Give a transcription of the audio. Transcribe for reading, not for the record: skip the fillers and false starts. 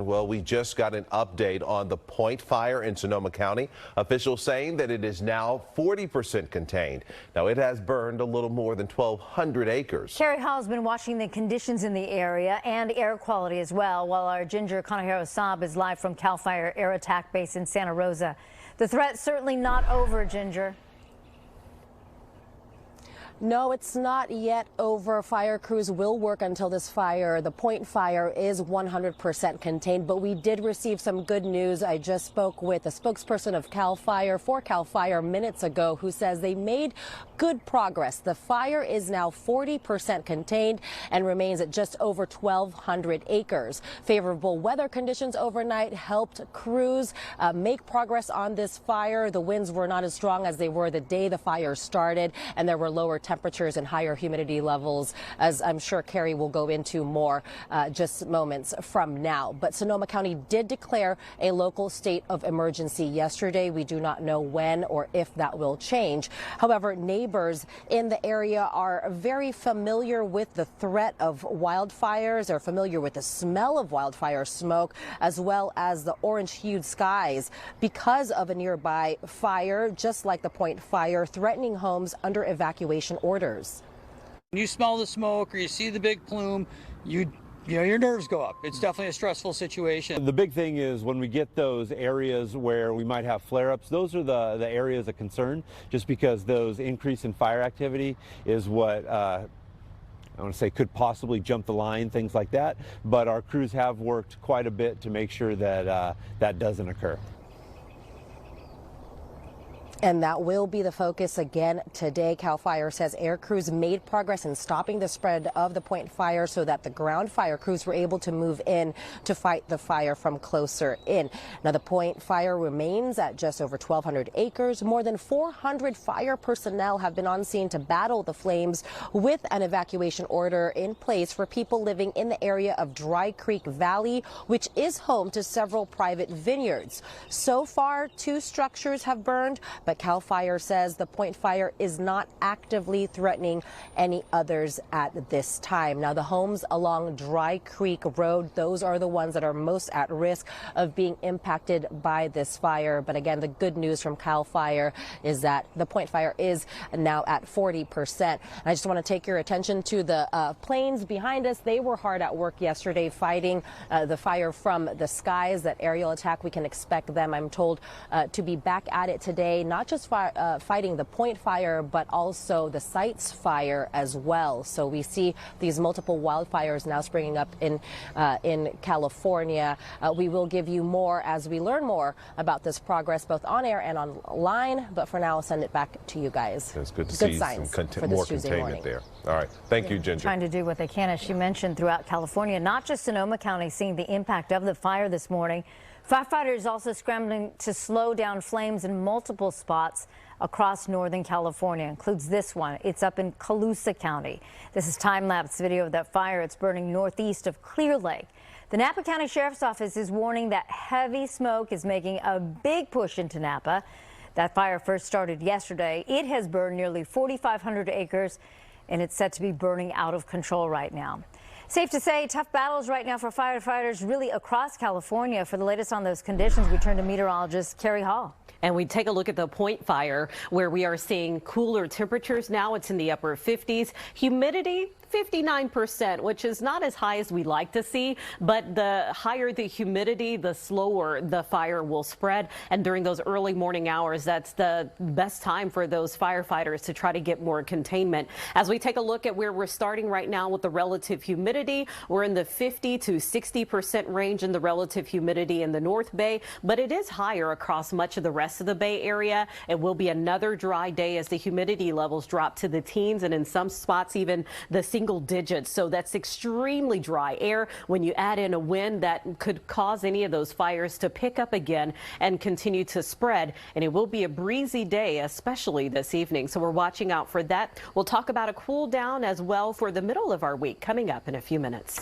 Well, we just got an update on the Point Fire in Sonoma County. Officials saying that it is now 40% contained. Now, it has burned a little more than 1,200 acres. Kari has been watching the conditions in the area and air quality as well, while our Ginger Conejero Saab is live from CAL FIRE Air Attack Base in Santa Rosa. The threat's certainly not over, Ginger. No, it's not yet over. Fire crews will work until this fire, the Point Fire, is 100% contained. But we did receive some good news. I just spoke with a spokesperson of CAL FIRE for CAL FIRE minutes ago who says they made good progress. The fire is now 40% contained and remains at just over 1,200 acres. Favorable weather conditions overnight helped crews make progress on this fire. The winds were not as strong as they were the day the fire started, and there were lower temperatures and higher humidity levels, as I'm sure Kari will go into more just moments from now. But Sonoma County did declare a local state of emergency yesterday. We do not know when or if that will change. However, neighbors in the area are very familiar with the threat of wildfires. They're familiar with the smell of wildfire smoke, as well as the orange-hued skies because of a nearby fire, just like the Point Fire, threatening homes under evacuation orders. When you smell the smoke or you see the big plume, you know, your nerves go up. It's definitely a stressful situation. The big thing is when we get those areas where we might have flare-ups, those are the areas of concern, just because those increase in fire activity is what I want to say could possibly jump the line, things like that. But our crews have worked quite a bit to make sure that that doesn't occur. And that will be the focus again today. CAL FIRE says air crews made progress in stopping the spread of the Point Fire so that the ground fire crews were able to move in to fight the fire from closer in. Now, the Point Fire remains at just over 1,200 acres. More than 400 fire personnel have been on scene to battle the flames, with an evacuation order in place for people living in the area of Dry Creek Valley, which is home to several private vineyards. So far, 2 structures have burned, but CAL FIRE says the Point Fire is not actively threatening any others at this time. Now, the homes along Dry Creek Road, those are the ones that are most at risk of being impacted by this fire. But again, the good news from CAL FIRE is that the Point Fire is now at 40%. And I just want to take your attention to the planes behind us. They were hard at work yesterday fighting the fire from the skies. That aerial attack, we can expect them, I'm told, to be back at it today. Not just fighting the Point Fire, but also the Sites Fire as well. So we see these multiple wildfires now springing up in California. We will give you more as we learn more about this progress, both on air and online. But for now, I'll send it back to you guys. It's good to see some more containment there. All right. Thank you, Ginger. Trying to do what they can, as she mentioned, throughout California, not just Sonoma County seeing the impact of the fire this morning. Firefighters also scrambling to slow down flames in multiple spots across Northern California. Includes this one. It's up in Colusa County. This is time-lapse video of that fire. It's burning northeast of Clear Lake. The Napa County Sheriff's Office is warning that heavy smoke is making a big push into Napa. That fire first started yesterday. It has burned nearly 4,500 acres, and it's set to be burning out of control right now. Safe to say, tough battles right now for firefighters really across California. For the latest on those conditions, we turn to meteorologist Kari Hall. And we take a look at the Point Fire, where we are seeing cooler temperatures now. It's in the upper 50s. Humidity, 59%, which is not as high as we like to see, but the higher the humidity, the slower the fire will spread. And during those early morning hours, that's the best time for those firefighters to try to get more containment. As we take a look at where we're starting right now with the relative humidity, we're in the 50 to 60% range in the relative humidity in the North Bay, but it is higher across much of the rest of the Bay Area. It will be another dry day as the humidity levels drop to the teens, and in some spots even the single digits. So that's extremely dry air. When you add in a wind, that could cause any of those fires to pick up again and continue to spread. And it will be a breezy day, especially this evening. So we're watching out for that. We'll talk about a cool down as well for the middle of our week coming up in a few minutes.